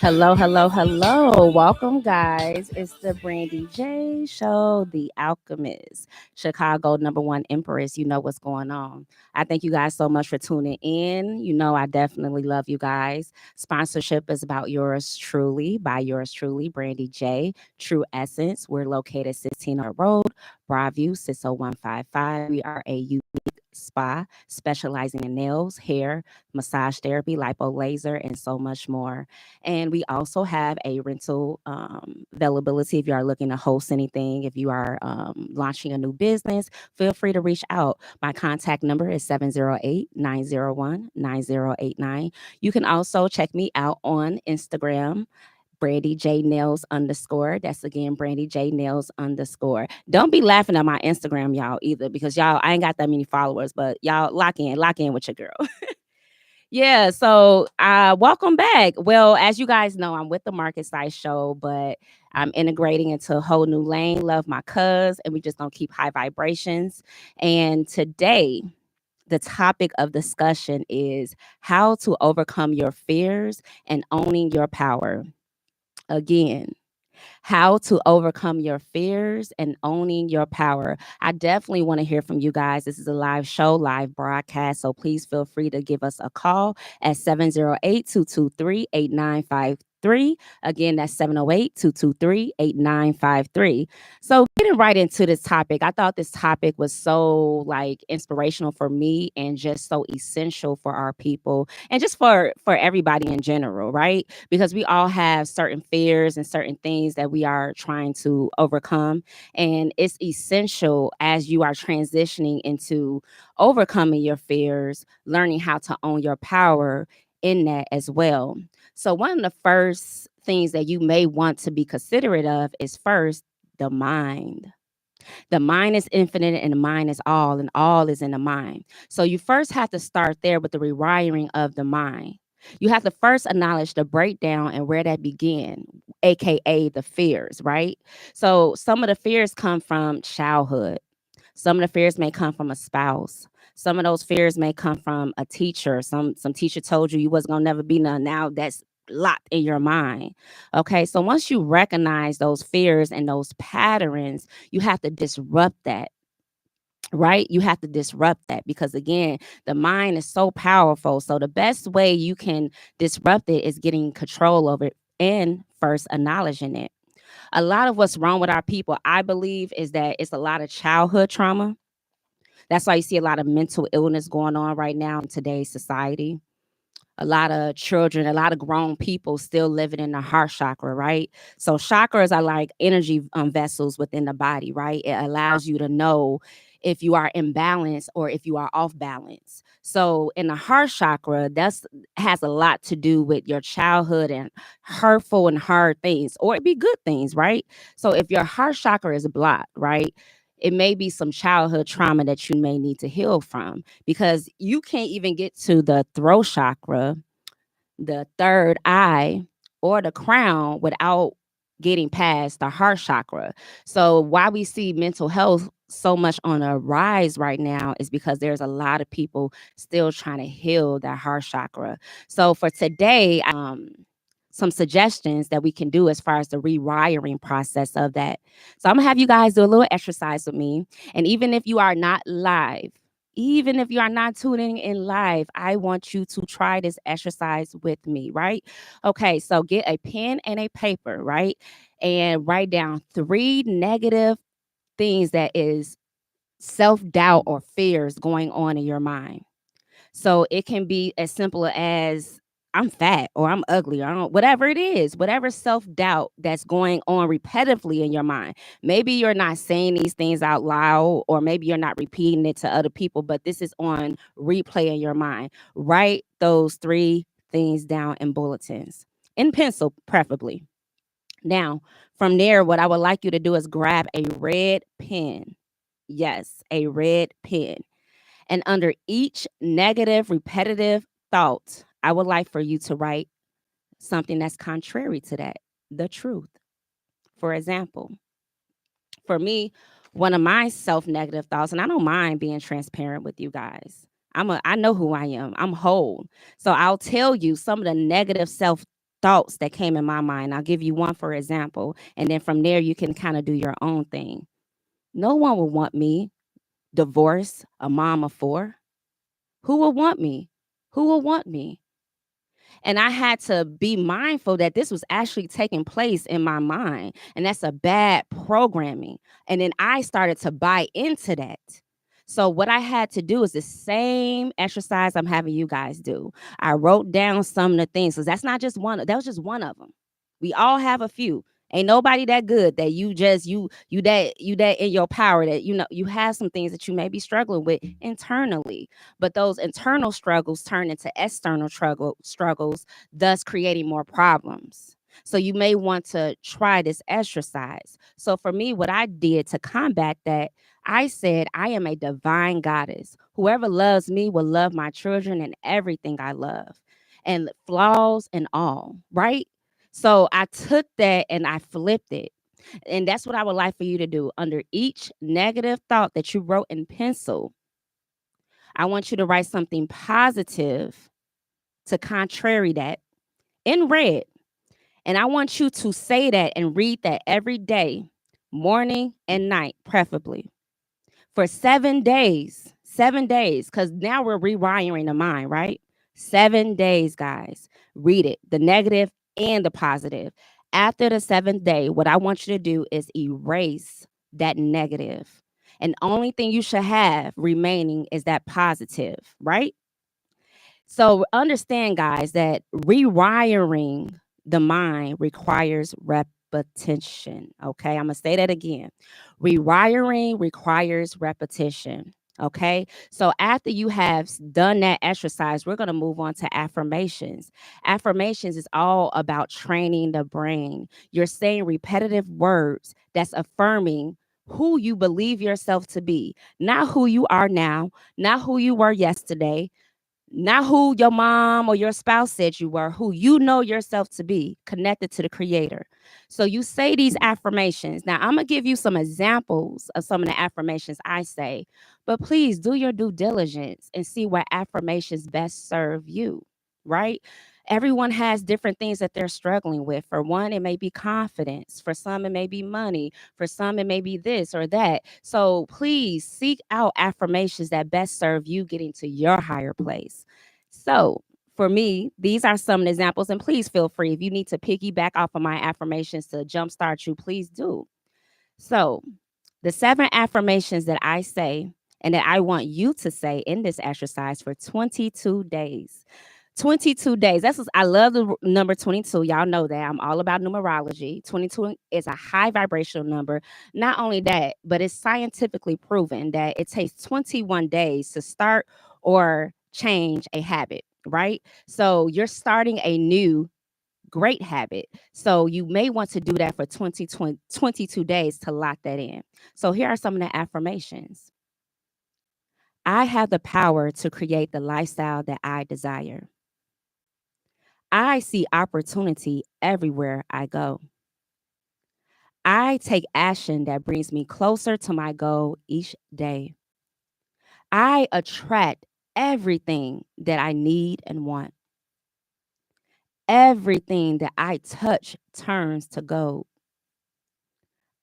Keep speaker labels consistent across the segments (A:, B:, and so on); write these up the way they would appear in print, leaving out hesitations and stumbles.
A: Hello, hello, hello. Welcome, guys. It's the Brandy J Show, the Alchemist, Chicago #1 Empress. You know what's going on. I thank you guys so much for tuning in. You know, I definitely love you guys. Sponsorship is about yours truly, by yours truly, Brandy J, True Essence. We're located 16 Road, Broadview, 60155. We are a unique spa specializing in nails, hair, massage therapy, lipo laser, and so much more. And we also have a rental availability if you are looking to host anything. If you are launching a new business, feel free to reach out. My contact number is 708-901-9089. You can also check me out on Instagram. Brandy J Nails _ That's again Brandy J Nails _ Don't be laughing at my Instagram, y'all, either, because y'all, I ain't got that many followers, but y'all lock in with your girl. Yeah, so welcome back. Well, as you guys know, I'm with the Market Size Show, but I'm integrating into a whole new lane. Love my cuz, and we just gonna keep high vibrations. And today, the topic of discussion is how to overcome your fears and owning your power. Again, how to overcome your fears and owning your power. I definitely want to hear from you guys. This is a live show, live broadcast. So please feel free to give us a call at 708-223-8953. Again, that's 708-223-8953. So getting right into this topic, I thought this topic was so inspirational for me and just so essential for our people and just for everybody in general, right? Because we all have certain fears and certain things that we are trying to overcome. And it's essential as you are transitioning into overcoming your fears, learning how to own your power in that as well. So, one of the first things that you may want to be considerate of is first the mind. The mind is infinite and the mind is all, and all is in the mind. So you first have to start there with the rewiring of the mind. You have to first acknowledge the breakdown and where that began, aka the fears, right? So some of the fears come from childhood. Some of the fears may come from a spouse. Some of those fears may come from a teacher. Some teacher told you wasn't gonna never be none. Now that's locked in your mind. Okay, so once you recognize those fears and those patterns, you have to disrupt that. Right? You have to disrupt that because again, the mind is so powerful. So the best way you can disrupt it is getting control over it and first acknowledging it. A lot of what's wrong with our people, I believe, is that it's a lot of childhood trauma. That's why you see a lot of mental illness going on right now in today's society. A lot of children, a lot of grown people still living in the heart chakra, right? So chakras are like energy vessels within the body, right? It allows you to know if you are in balance or if you are off balance. So in the heart chakra, that's has a lot to do with your childhood and hurtful and hard things, or it be good things, right? So if your heart chakra is blocked, right? It may be some childhood trauma that you may need to heal from because you can't even get to the throat chakra, the third eye, or the crown without getting past the heart chakra. So why we see mental health so much on a rise right now is because there's a lot of people still trying to heal that heart chakra. So for today, some suggestions that we can do as far as the rewiring process of that. So I'm gonna have you guys do a little exercise with me. And even if you are not live, even if you are not tuning in live, I want you to try this exercise with me, right? Okay, so get a pen and a paper, right? And write down 3 negative things that is self-doubt or fears going on in your mind. So it can be as simple as I'm fat or I'm ugly or I don't, whatever it is, whatever self-doubt that's going on repetitively in your mind. Maybe you're not saying these things out loud, or maybe you're not repeating it to other people, but this is on replay in your mind. Write those 3 things down in bulletins, in pencil, preferably. Now, from there, what I would like you to do is grab a red pen. Yes, a red pen. And under each negative, repetitive thought, I would like for you to write something that's contrary to that, the truth. For example, for me, one of my self-negative thoughts, and I don't mind being transparent with you guys. I know who I am. I'm whole. So I'll tell you some of the negative self thoughts that came in my mind. I'll give you one for example, and then from there you can kind of do your own thing. No one will want me divorced, a mom of four. Who will want me? Who will want me? And I had to be mindful that this was actually taking place in my mind. And that's a bad programming. And then I started to buy into that. So what I had to do is the same exercise I'm having you guys do. I wrote down some of the things because that's not just one. That was just one of them. We all have a few. Ain't nobody that good that you that in your power that you have some things that you may be struggling with internally, but those internal struggles turn into external struggles, thus creating more problems. So you may want to try this exercise. So for me, what I did to combat that, I said, I am a divine goddess. Whoever loves me will love my children and everything I love, and flaws and all, right? So I took that and I flipped it. And that's what I would like for you to do. Under each negative thought that you wrote in pencil, I want you to write something positive to contrary that in red. And I want you to say that and read that every day, morning and night, preferably for 7 days. 7 days, because now we're rewiring the mind, right? 7 days, guys. Read it, the negative and the positive. After the seventh day, what I want you to do is erase that negative. And only thing you should have remaining is that positive, right? So understand, guys, that rewiring the mind requires repetition. Okay, I'm gonna say that again. Rewiring requires repetition. Okay, so after you have done that exercise, we're gonna move on to affirmations. Affirmations is all about training the brain. You're saying repetitive words that's affirming who you believe yourself to be, not who you are now, not who you were yesterday, not who your mom or your spouse said you were, who you know yourself to be, connected to the creator. So you say these affirmations. Now, I'm going to give you some examples of some of the affirmations I say, but please do your due diligence and see what affirmations best serve you, right? Everyone has different things that they're struggling with. For one, it may be confidence. For some, it may be money. For some, it may be this or that. So please seek out affirmations that best serve you getting to your higher place. So for me, these are some examples, and please feel free if you need to piggyback off of my affirmations to jumpstart you, please do. So the 7 affirmations that I say and that I want you to say in this exercise for 22 days. 22 days. I love the number 22. Y'all know that. I'm all about numerology. 22 is a high vibrational number. Not only that, but it's scientifically proven that it takes 21 days to start or change a habit, right? So you're starting a new great habit. So you may want to do that for 22 days to lock that in. So here are some of the affirmations. I have the power to create the lifestyle that I desire. I see opportunity everywhere I go. I take action that brings me closer to my goal each day. I attract everything that I need and want. Everything that I touch turns to gold.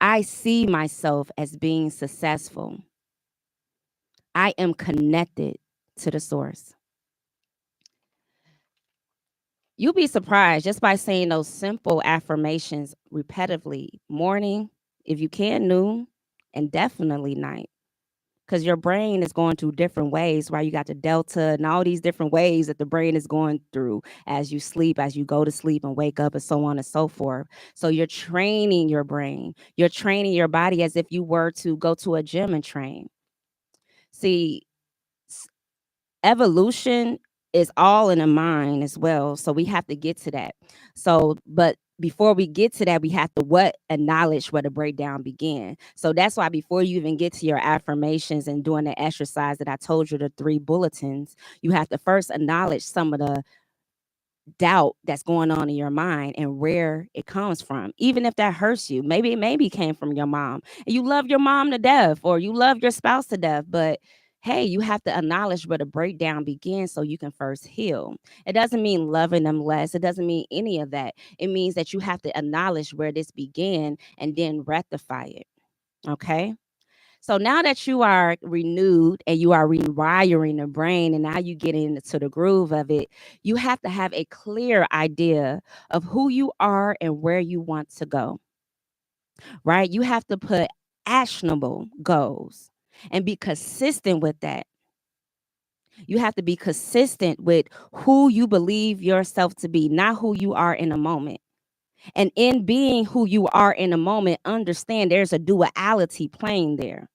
A: I see myself as being successful. I am connected to the source. You'll be surprised just by saying those simple affirmations repetitively, morning, if you can, noon, and definitely night. Because your brain is going through different ways, right? You got the delta and all these different ways that the brain is going through as you sleep, as you go to sleep and wake up, and so on and so forth. So you're training your brain. You're training your body as if you were to go to a gym and train. See, evolution is all in the mind as well. So we have to get to that. So, but before we get to that, we have to acknowledge where the breakdown began. So that's why before you even get to your affirmations and doing the exercise that I told you, the 3 bulletins, you have to first acknowledge some of the doubt that's going on in your mind and where it comes from. Even if that hurts you, maybe it came from your mom and you love your mom to death, or you love your spouse to death, but hey, you have to acknowledge where the breakdown begins so you can first heal. It doesn't mean loving them less. It doesn't mean any of that. It means that you have to acknowledge where this began and then rectify it. Okay. So now that you are renewed and you are rewiring the brain and now you get into the groove of it, you have to have a clear idea of who you are and where you want to go, right? You have to put actionable goals and be consistent with that. You have to be consistent with who you believe yourself to be, not who you are in a moment. And in being who you are in a moment, understand there's a duality playing there.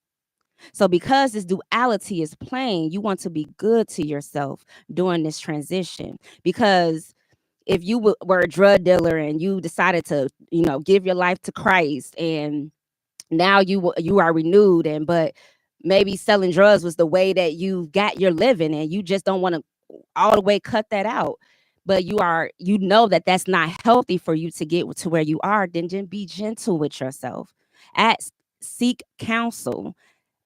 A: So because this duality is playing, you want to be good to yourself during this transition. Because if you were a drug dealer and you decided to, give your life to Christ, and now you are renewed, and but maybe selling drugs was the way that you got your living, and you just don't want to all the way cut that out, but you know that that's not healthy for you to get to where you are, then just be gentle with yourself. Ask, seek counsel.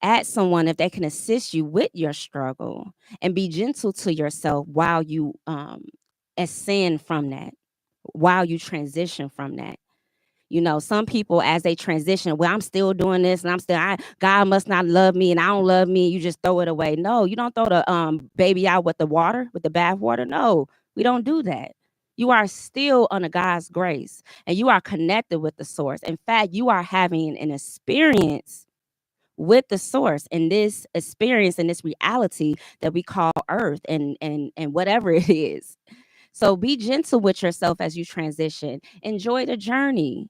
A: Ask someone if they can assist you with your struggle, and be gentle to yourself while you ascend from that, while you transition from that. Some people, as they transition, well, I'm still doing this, and God must not love me, and I don't love me. You just throw it away. No, you don't throw the baby out with the water, with the bath water. No, we don't do that. You are still under God's grace, and you are connected with the source. In fact, you are having an experience with the source, and this experience and this reality that we call earth, and whatever it is. So be gentle with yourself as you transition. Enjoy the journey.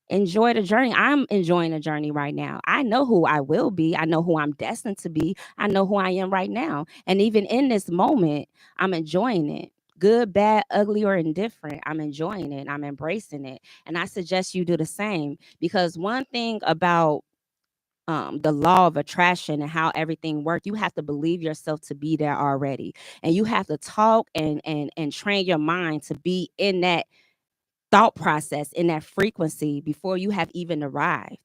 A: Enjoy the journey. I'm enjoying the journey right now. I know who I will be. I know who I'm destined to be. I know who I am right now. And even in this moment, I'm enjoying it. Good, bad, ugly, or indifferent. I'm enjoying it. I'm embracing it. And I suggest you do the same, because one thing about the law of attraction and how everything works, you have to believe yourself to be there already. And you have to talk and train your mind to be in that thought process, in that frequency, before you have even arrived.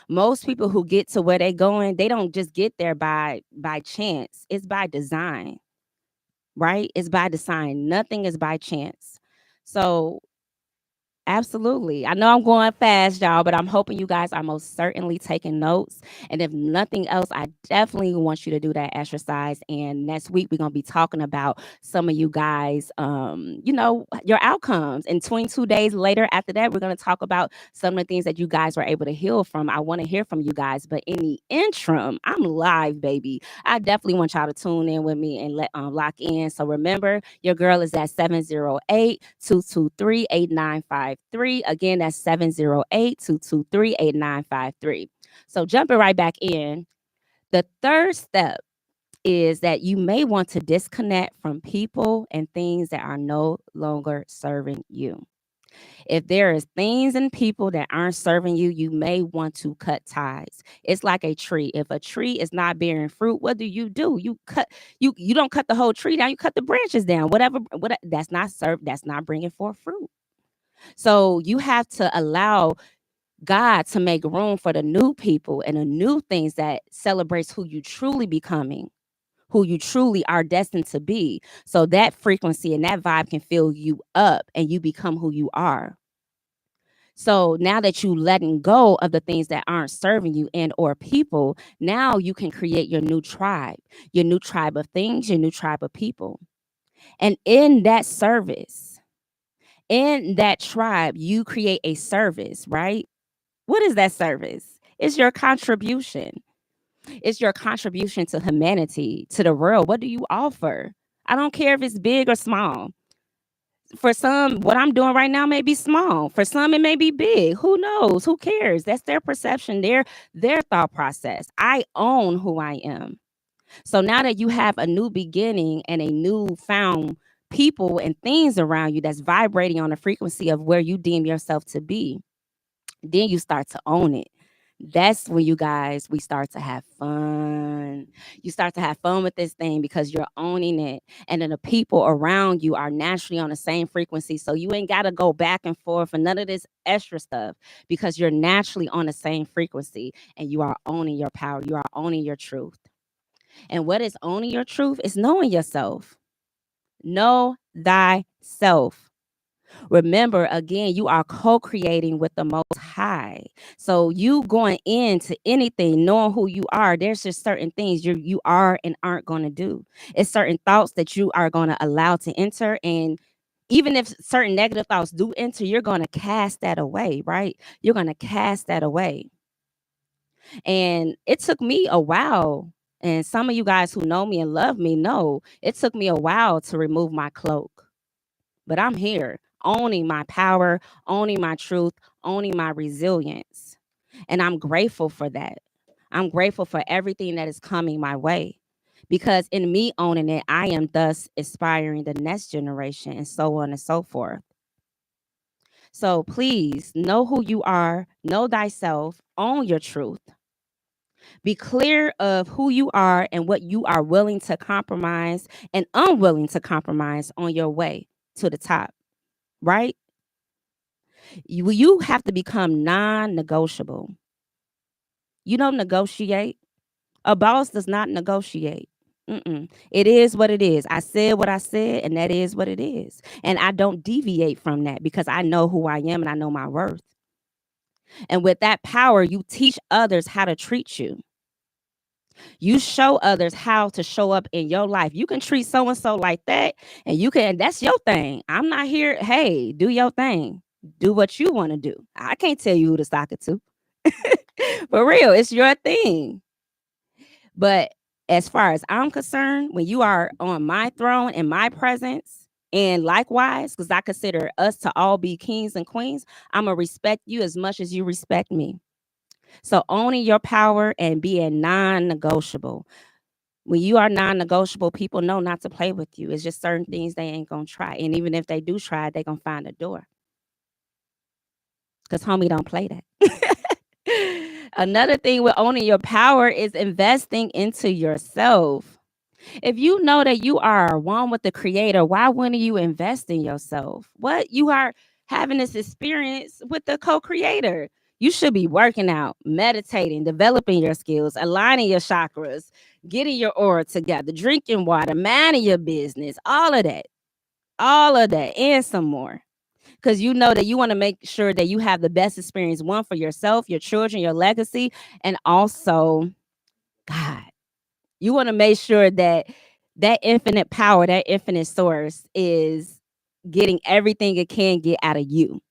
A: Most people who get to where they're going, they don't just get there by chance. It's by design, right? It's by design. Nothing is by chance. So absolutely. I know I'm going fast, y'all, but I'm hoping you guys are most certainly taking notes. And if nothing else, I definitely want you to do that exercise. And next week, we're going to be talking about some of you guys, your outcomes. And 22 days later, after that, we're going to talk about some of the things that you guys were able to heal from. I want to hear from you guys. But in the interim, I'm live, baby. I definitely want y'all to tune in with me and lock in. So remember, your girl is at 708-223-8953. Again, that's 708-223-8953. So jumping right back in, the third step is that you may want to disconnect from people and things that are no longer serving you. If there is things and people that aren't serving you, you may want to cut ties. It's like a tree. If a tree is not bearing fruit, what do? You don't cut the whole tree down, you cut the branches down. What that's not bringing forth fruit. So you have to allow God to make room for the new people and the new things that celebrates who you truly becoming, who you truly are destined to be. So that frequency and that vibe can fill you up and you become who you are. So now that you letting go of the things that aren't serving you and or people, now you can create your new tribe of things, your new tribe of people. And in that service, in that tribe, you create a service, right? What is that service? It's your contribution. It's your contribution to humanity, to the world. What do you offer? I don't care if it's big or small. For some, what I'm doing right now may be small. For some, it may be big. Who knows? Who cares? That's their perception, their thought process. I own who I am. So now that you have a new beginning and a new found people and things around you that's vibrating on the frequency of where you deem yourself to be, then you start to own it. That's when we start to have fun. You start to have fun with this thing because you're owning it. And then the people around you are naturally on the same frequency. So you ain't got to go back and forth and none of this extra stuff, because you're naturally on the same frequency and you are owning your power. You are owning your truth. And what is owning your truth is knowing yourself. Know thyself. Remember, again, you are co-creating with the Most High. So you going into anything, knowing who you are, there's just certain things you are and aren't going to do. It's certain thoughts that you are going to allow to enter. And even if certain negative thoughts do enter, you're going to cast that away, right? You're going to cast that away. And it took me a while. And some of you guys who know me and love me know it took me a while to remove my cloak. But I'm here owning my power, owning my truth, owning my resilience. And I'm grateful for that. I'm grateful for everything that is coming my way. Because in me owning it, I am thus inspiring the next generation and so on and so forth. So please know who you are, know thyself, own your truth. Be clear of who you are and what you are willing to compromise and unwilling to compromise on your way to the top, right? You have to become non-negotiable. You don't negotiate. A boss does not negotiate. It is what it is. I said what I said, and that is what it is. And I don't deviate from that because I know who I am and I know my worth. And with that power, you teach others how to treat you. You show others how to show up in your life. You can treat so and so like that, and that's your thing. I'm not here. Hey, do your thing. Do what you want to do. I can't tell you who to sock it to. For real, it's your thing. But as far as I'm concerned, when you are on my throne in my presence, and likewise, because I consider us to all be kings and queens, I'm going to respect you as much as you respect me. So owning your power and being non-negotiable. When you are non-negotiable, people know not to play with you. It's just certain things they ain't going to try. And even if they do try, they're going to find a door. Because homie don't play that. Another thing with owning your power is investing into yourself. If you know that you are one with the creator, why wouldn't you invest in yourself? What? You are having this experience with the co-creator. You should be working out, meditating, developing your skills, aligning your chakras, getting your aura together, drinking water, minding your business, all of that, and some more. Because you know that you want to make sure that you have the best experience, one for yourself, your children, your legacy, and also, God, you want to make sure that that infinite power, that infinite source is getting everything it can get out of you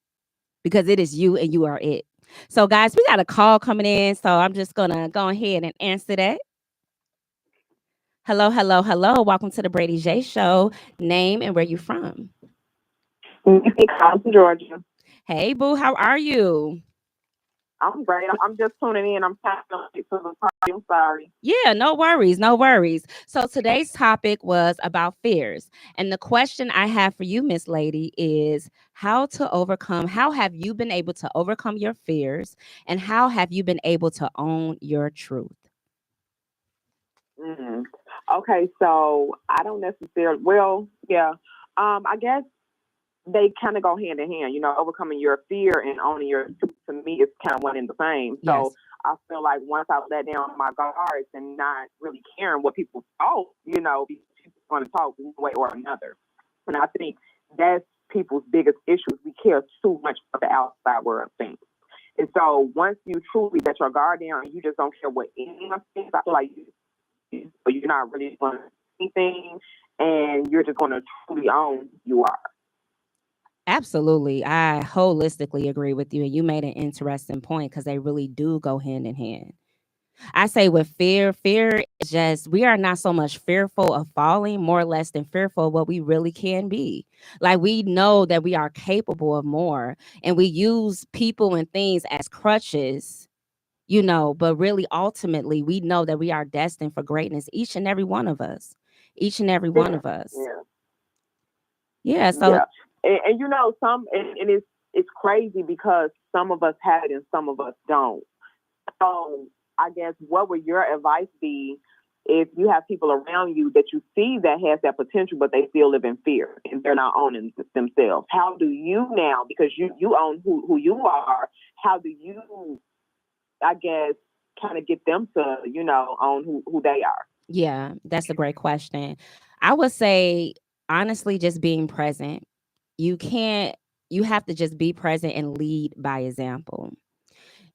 A: because it is you and you are it. So, guys, we got a call coming in. So I'm just going to go ahead and answer that. Hello, hello, hello. Welcome to the Brandy J Show. Name and where you from?
B: I'm from Georgia.
A: Hey, boo, how are you?
B: I'm great. I'm just tuning in. I'm tapping late to the party. I'm sorry.
A: Yeah, no worries, no worries. So today's topic was about fears. And the question I have for you, Miss Lady, is how have you been able to overcome your fears and how have you been able to own your truth?
B: Mm. Okay, so I don't necessarily. Well, yeah. I guess they kind of go hand in hand. Overcoming your fear and owning your truth to me is kind of one and the same. So
A: Yes.
B: I feel like once I let down my guards and not really caring what people thought, because people want to talk one way or another. And I think that's people's biggest issues. We care too much what the outside world thinks. And so once you truly let your guard down and you just don't care what anyone thinks, I feel like you're not really going to do anything and you're just going to truly own who you are.
A: Absolutely. I holistically agree with you. And you made an interesting point because they really do go hand in hand. I say with fear is just, we are not so much fearful of falling, more or less than fearful of what we really can be. Like we know that we are capable of more and we use people and things as crutches, but really ultimately we know that we are destined for greatness, each and every one of us, each and every one of us.
B: Yeah.
A: Yeah. So
B: Yeah. And and it's crazy because some of us have it and some of us don't. So I guess what would your advice be if you have people around you that you see that has that potential, but they still live in fear and they're not owning themselves? How do you now, because you own who you are, how do you, I guess, kind of get them to, own who they are?
A: Yeah, that's a great question. I would say, honestly, just being present. You can't, you have to just be present and lead by example.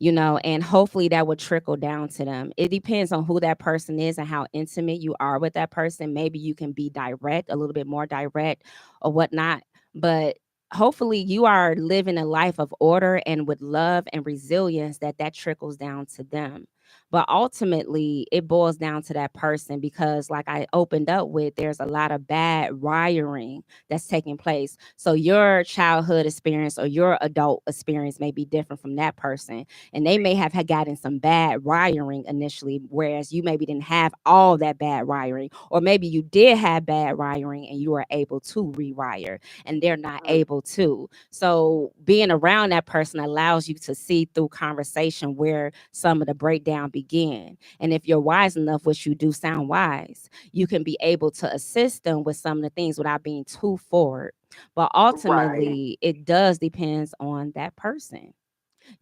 A: And hopefully that would trickle down to them. It depends on who that person is and how intimate you are with that person. Maybe you can be direct, a little bit more direct or whatnot, but hopefully you are living a life of order and with love and resilience that trickles down to them. But ultimately, it boils down to that person because, like I opened up with, there's a lot of bad wiring that's taking place. So, your childhood experience or your adult experience may be different from that person, and they may have had gotten some bad wiring initially, whereas you maybe didn't have all that bad wiring, or maybe you did have bad wiring and you were able to rewire and they're not able to. So being around that person allows you to see through conversation where some of the breakdown began. And if you're wise enough, which you do sound wise, you can be able to assist them with some of the things without being too forward. But
B: Right.
A: ultimately, it does depends on that person.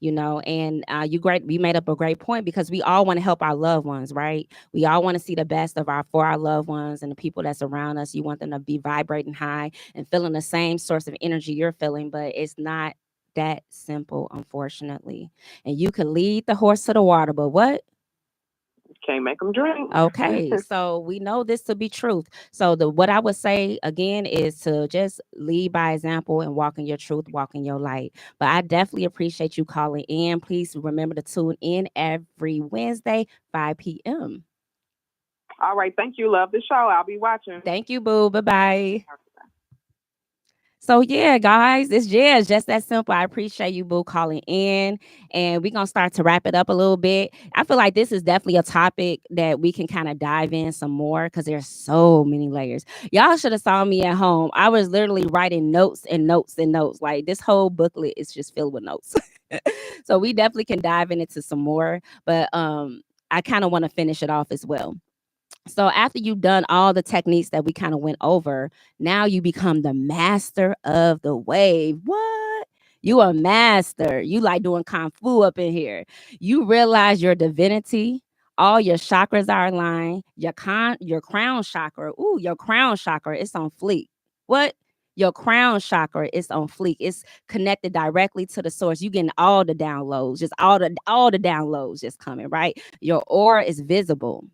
A: And you made up a great point because we all want to help our loved ones, right? We all want to see the best of our for our loved ones and the people that's around us. You want them to be vibrating high and feeling the same source of energy you're feeling, but it's not that simple, unfortunately. And you can lead the horse to the water, but what?
B: Can't make them drink.
A: Okay, so we know this to be truth. So the what I would say again is to just lead by example and walk in your truth, walk in your light. But I definitely appreciate you calling in. Please remember to tune in every Wednesday, 5 p.m.
B: All right. Thank you. Love the show. I'll be watching.
A: Thank you, boo. Bye bye. So yeah, guys, it's just that simple. I appreciate you, boo, calling in, and we're gonna start to wrap it up a little bit. I feel like this is definitely a topic that we can kind of dive in some more because there's so many layers. Y'all should have saw me at home. I was literally writing notes and notes and notes. Like this whole booklet is just filled with notes. So we definitely can dive into some more, but I kind of want to finish it off as well. So after you've done all the techniques that we kind of went over, now you become the master of the wave. What? You a master. You like doing kung fu up in here. You realize your divinity. All your chakras are aligned. Your crown chakra. Ooh, your crown chakra. It's on fleek. What? Your crown chakra is on fleek. It's connected directly to the source. You getting all the downloads, just all the downloads just coming, right? Your aura is visible,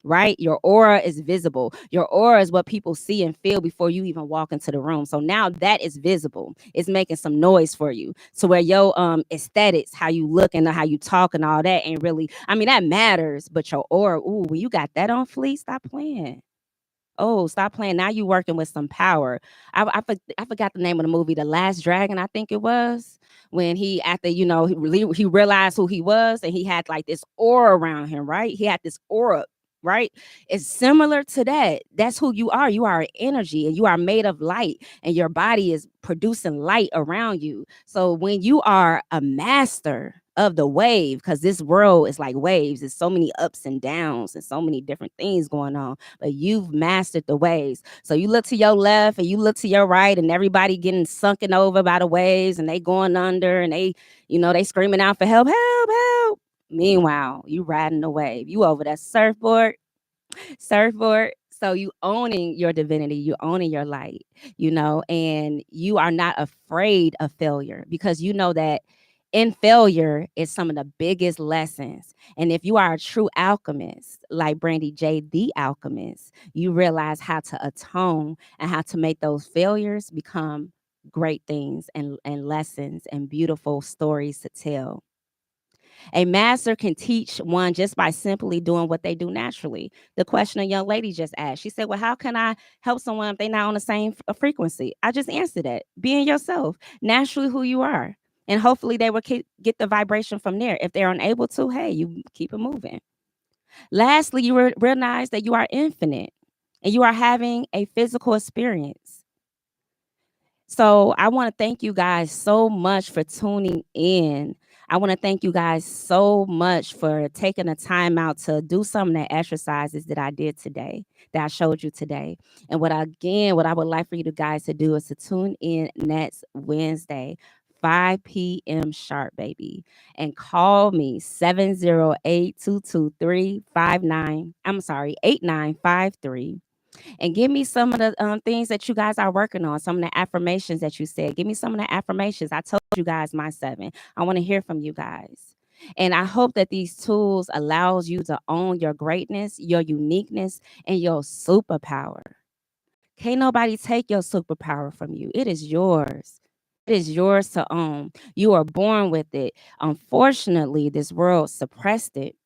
A: right? Your aura is visible. Your aura is what people see and feel before you even walk into the room. So now that is visible. It's making some noise for you. So where your aesthetics, how you look and how you talk and all that ain't really, I mean, that matters, but your aura, ooh, when you got that on fleek, stop playing. Oh, stop playing. Now you working with some power. I forgot the name of the movie, The Last Dragon, I think it was. When he, after, he realized who he was and he had like this aura around him, right? He had this aura, right? It's similar to that. That's who you are. You are an energy and you are made of light and your body is producing light around you. So when you are a master of the wave, because this world is like waves, there's so many ups and downs and so many different things going on, but you've mastered the waves. So you look to your left and you look to your right, and everybody getting sunken over by the waves, and they going under, and they screaming out for help, help, help. Meanwhile, you riding the wave. You over that surfboard. So you owning your divinity, you owning your light, and you are not afraid of failure because you know that in failure is some of the biggest lessons. And if you are a true alchemist, like Brandy J, the alchemist, you realize how to atone and how to make those failures become great things and lessons and beautiful stories to tell. A master can teach one just by simply doing what they do naturally. The question a young lady just asked, she said, well, how can I help someone if they're not on the same frequency? I just answered that. Being yourself, naturally who you are. And hopefully they will get the vibration from there. If they're unable to, hey, you keep it moving. Lastly, you realize that you are infinite and you are having a physical experience. So I want to thank you guys so much for tuning in. I want to thank you guys so much for taking the time out to do some of the exercises that I did today, that I showed you today. And what I would like for you guys to do is to tune in next Wednesday, 5 p.m. sharp, baby. And call me 708-223-8953 and give me some of the things that you guys are working on, some of the affirmations that you said. Give me some of the affirmations. I told you guys my 7. I want to hear from you guys. And I hope that these tools allows you to own your greatness, your uniqueness, and your superpower. Can't nobody take your superpower from you. It is yours. It is yours to own. You are born with it. Unfortunately, this world suppressed it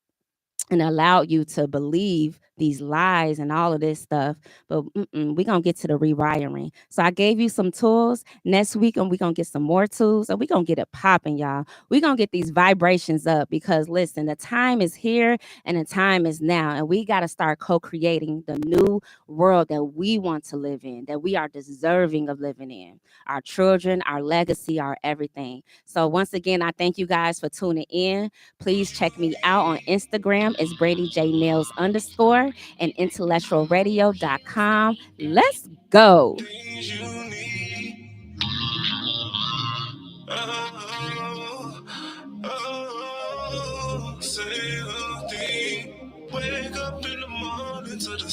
A: and allowed you to believe these lies and all of this stuff. But we're going to get to the rewiring. So I gave you some tools. Next week, and we're going to get some more tools, and we're going to get it popping, y'all. We're going to get these vibrations up because, listen, the time is here and the time is now. And we got to start co-creating the new world that we want to live in, that we are deserving of living in. Our children, our legacy, our everything. So once again, I thank you guys for tuning in. Please check me out on Instagram. It's Brandy J Nails _ and IntellectualRadio.com. Let's go. Say the thing. Wake up in the morning to the